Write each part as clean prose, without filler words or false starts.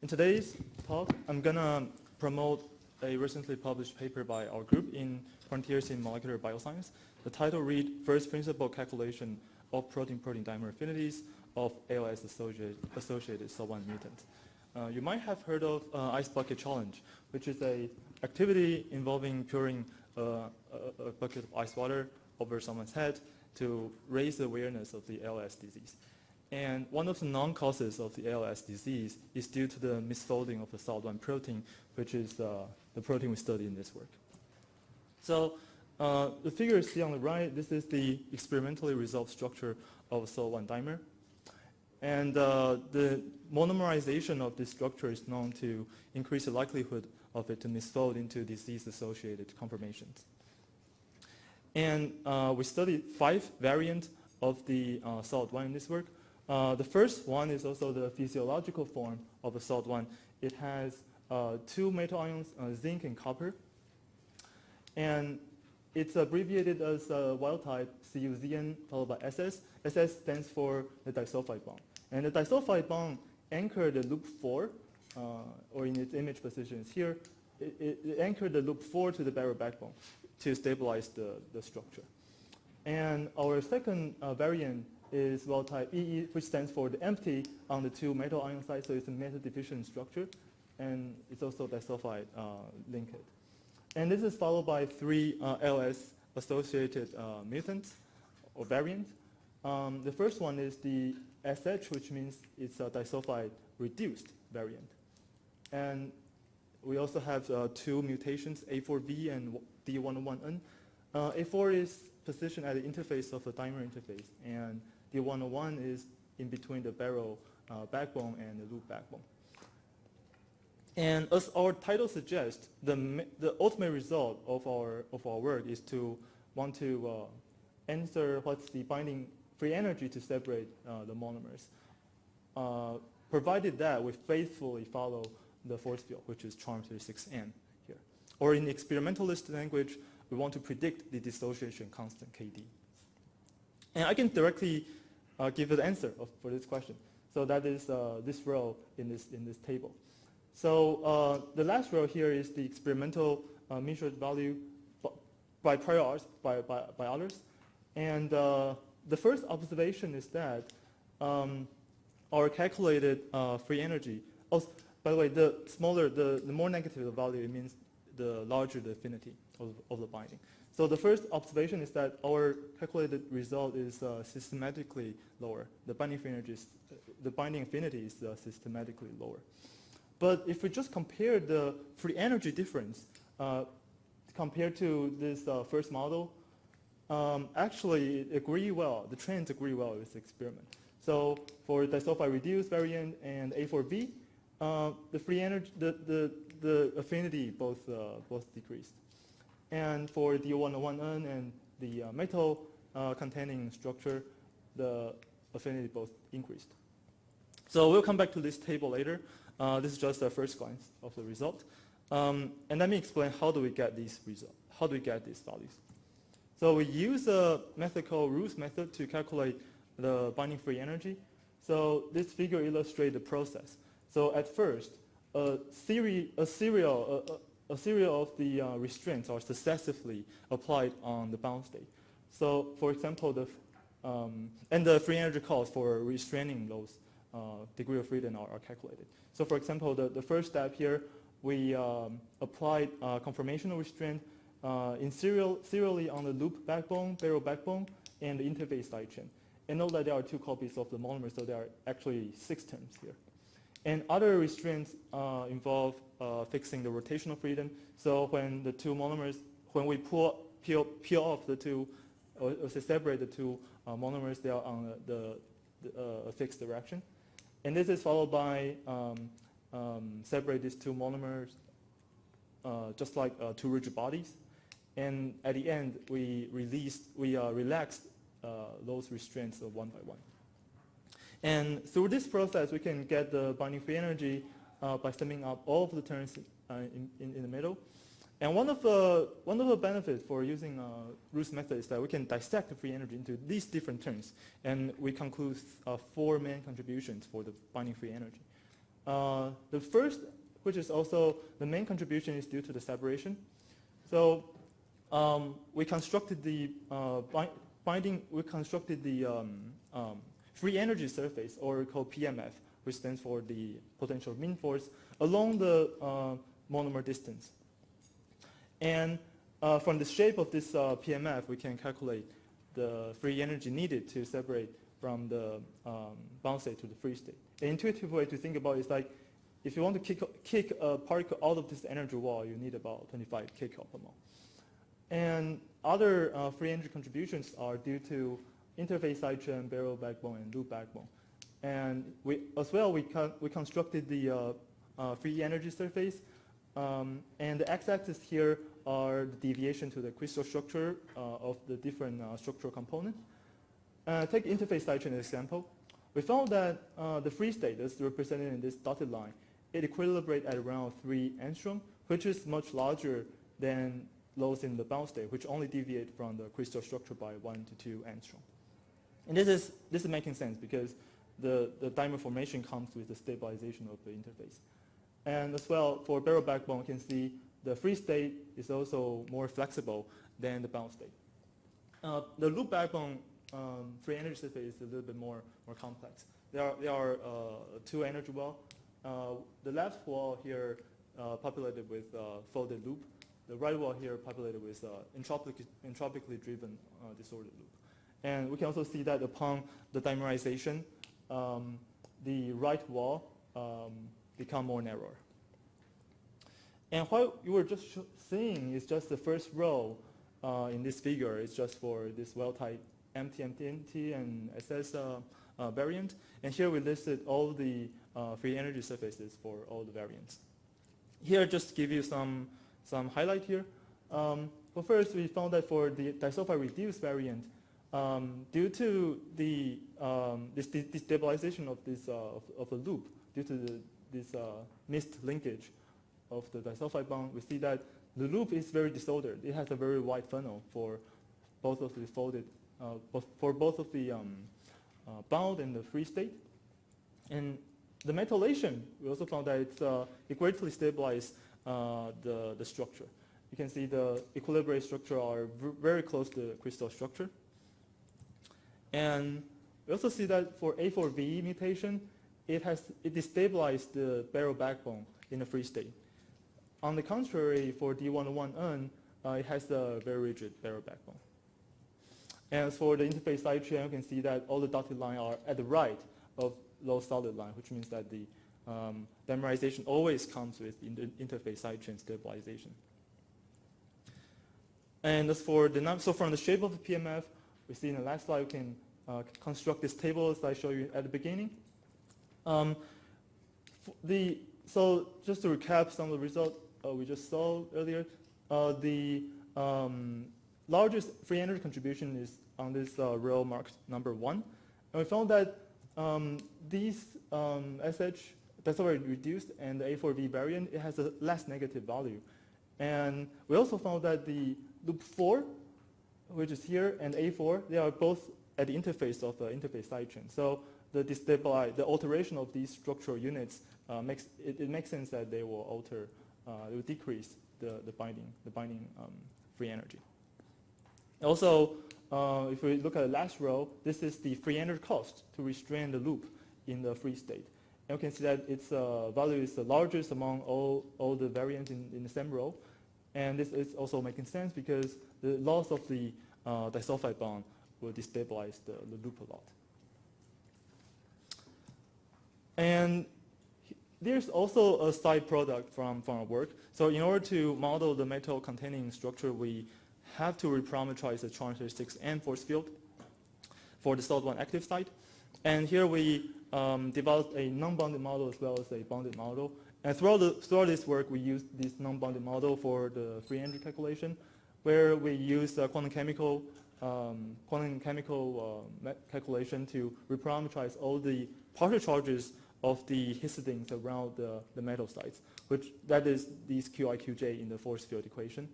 In today's talk, I'm going to promote a recently published paper by our group in Frontiers in Molecular Bioscience. The title reads, First Principle Calculation of Protein-Protein Dimer Affinities of ALS-associated SOL1 mutant. You might have heard of Ice Bucket Challenge, which is an activity involving pouring a bucket of ice water over someone's head to raise the awareness of the ALS disease. And one of the known causes of the ALS disease is due to the misfolding of the SOL1 protein, which is the protein we study in this work. So the figure you see on the right, this is the experimentally resolved structure of a SOL1 dimer. And the monomerization of this structure is known to increase the likelihood of it to misfold into disease-associated conformations. And we studied 5 variants of the SOL1 in this work. The first one is also the physiological form of a SOL1. It has 2 metal ions, zinc and copper. And it's abbreviated as wild type CuZn followed by SS. SS stands for the disulfide bond. And the disulfide bond anchored the loop 4, or in its image positions here, it anchored the loop 4 to the barrel backbone to stabilize the structure. And our second variant is wild type EE, which stands for the empty on the 2 metal ion side, so it's a metal deficient structure, and it's also disulfide linked. And this is followed by 3 ALS-associated mutants or variants. The first one is the SH, which means it's a disulfide reduced variant. And we also have 2 mutations, A4V and D101N. A4 is positioned at the interface of the dimer interface, and D101 is in between the barrel backbone and the loop backbone. And as our title suggests, the ultimate result of our work is to want to answer what's the binding free energy to separate the monomers, provided that we faithfully follow the force field, which is charm 36N here. Or in experimentalist language, we want to predict the dissociation constant KD. And I can directly give you the answer for this question. So that is this row in this table. So the last row here is the experimental measured value by prior arts, by others. And the first observation is that our calculated free energy, also, by the way, the more negative the value, it means the larger the affinity of the binding. So the first observation is that our calculated result is systematically lower. The binding affinity is systematically lower. But if we just compare the free energy difference compared to this first model, actually it agree well. The trends agree well with the experiment. So for disulfide reduced variant and A4V, the free energy, the affinity both decreased. And for D101N and the metal containing structure, the affinity both increased. So we'll come back to this table later. This is just a first glance of the result. And let me explain how do we get these results, how do we get these values. So we use a method called Ruth method to calculate the binding free energy. So this figure illustrates the process. So at first, a serial of the restraints are successively applied on the bound state. So for example, and the free energy calls for restraining those degree of freedom are calculated. So for example, the first step here, we applied conformational restraint serially on the loop backbone, barrel backbone, and the interface side chain. And note that there are 2 copies of the monomer, so there are actually 6 terms here. And other restraints involve fixing the rotational freedom. So when the 2 monomers, when we peel off the 2, or separate the 2 monomers, they are on a fixed direction. And this is followed by separate these 2 monomers just like 2 rigid bodies. And at the end, we relaxed those restraints one by one. And through this process, we can get the binding free energy by summing up all of the terms in the middle. And one of the benefits for using Ruth's method is that we can dissect the free energy into these different terms, and we conclude 4 main contributions for the binding free energy. The first, which is also the main contribution, is due to the separation. So we constructed the free energy surface, or called PMF, which stands for the potential mean force, along the monomer distance. And from the shape of this PMF, we can calculate the free energy needed to separate from the bound state to the free state. The intuitive way to think about it is like, if you want to kick a particle out of this energy wall, you need about 25 kcal per mole. And other free energy contributions are due to interface side chain, barrel backbone, and loop backbone. And we constructed the free energy surface. And the x-axis here are the deviation to the crystal structure of the different structural components. Take interface side chain example. We found that the free state is represented in this dotted line. It equilibrates at around 3 angstrom, which is much larger than those in the bound state, which only deviate from the crystal structure by 1 to 2 angstrom. And this is making sense because the diamond formation comes with the stabilization of the interface. And as well, for barrel backbone, you can see the free state is also more flexible than the bound state. The loop backbone free energy surface is a little bit more complex. There are 2 energy walls. The left wall here populated with folded loop. The right wall here populated with entropically driven disordered loop. And we can also see that upon the dimerization, the right wall become more narrower. And what you were just seeing is just the first row in this figure. It's just for this well-type MT, and SS variant. And here we listed all the free energy surfaces for all the variants. Here, just to give you some highlight here. Well, first, we found that for the disulfide reduced variant, due to the destabilization of this of the loop, due to this missed linkage of the disulfide bond, we see that the loop is very disordered. It has a very wide funnel for both of the folded, for both of the bound and the free state. And the metallation, we also found that it greatly stabilized the structure. You can see the equilibrium structure are very close to the crystal structure. And we also see that for A4V mutation, it destabilized the barrel backbone in the free state. On the contrary, for D101N, it has a very rigid barrel backbone. And as for the interface side chain, you can see that all the dotted lines are at the right of those solid line, which means that the dimerization always comes with interface side chain stabilization. And as for the so from the shape of the PMF, we see in the last slide we can construct this table as I showed you at the beginning. So just to recap some of the results we just saw earlier, the largest free energy contribution is on this row marked number 1. And we found that these SH, that's already reduced, and the A4V variant, it has a less negative value. And we also found that the loop 4, which is here, and A4, they are both at the interface of the interface side chain. So the alteration of these structural units makes sense that they will alter, they will decrease the binding free energy. Also, if we look at the last row, this is the free energy cost to restrain the loop in the free state. And you can see that its value is the largest among all the variants in the same row. And this is also making sense because the loss of the disulfide bond will destabilize the loop a lot. And there's also a side product from our work. So in order to model the metal containing structure, we have to reparameterize the Shawn 36 and force field for the solid 1 active site. And here we developed a non-bounded model as well as a bounded model. And throughout this work, we used this non-bounded model for the free energy calculation, where we used quantum chemical calculation to reparameterize all the partial charges of the histidines around the metal sites, that is these Qi, Qj in the force field equation.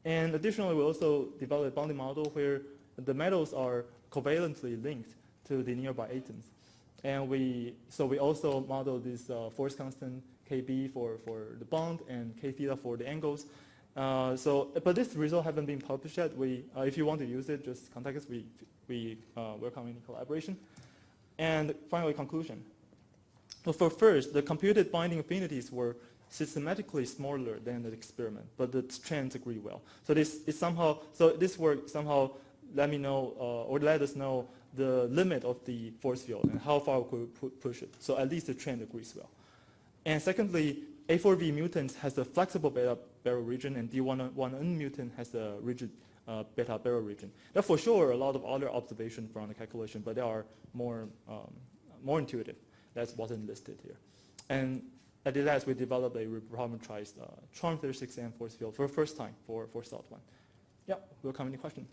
And additionally, we also developed a bounded model where the metals are covalently linked to the nearby atoms. And we also modeled this force constant Kb for the bond and K theta for the angles. But this result haven't been published yet. If you want to use it, just contact us. We welcome any collaboration. And finally, conclusion. So for first, the computed binding affinities were systematically smaller than the experiment, but the trends agree well. So this work somehow let us know the limit of the force field and how far we could push it. So at least the trend agrees well. And secondly, A4V mutant has a flexible beta barrel region, and D11N mutant has a rigid beta barrel region. There are for sure a lot of other observations from the calculation, but they are more intuitive. That wasn't listed here. And at the last, we developed a parameterized Charm 36N force field for the first time for SALT1. Yeah, welcome any questions.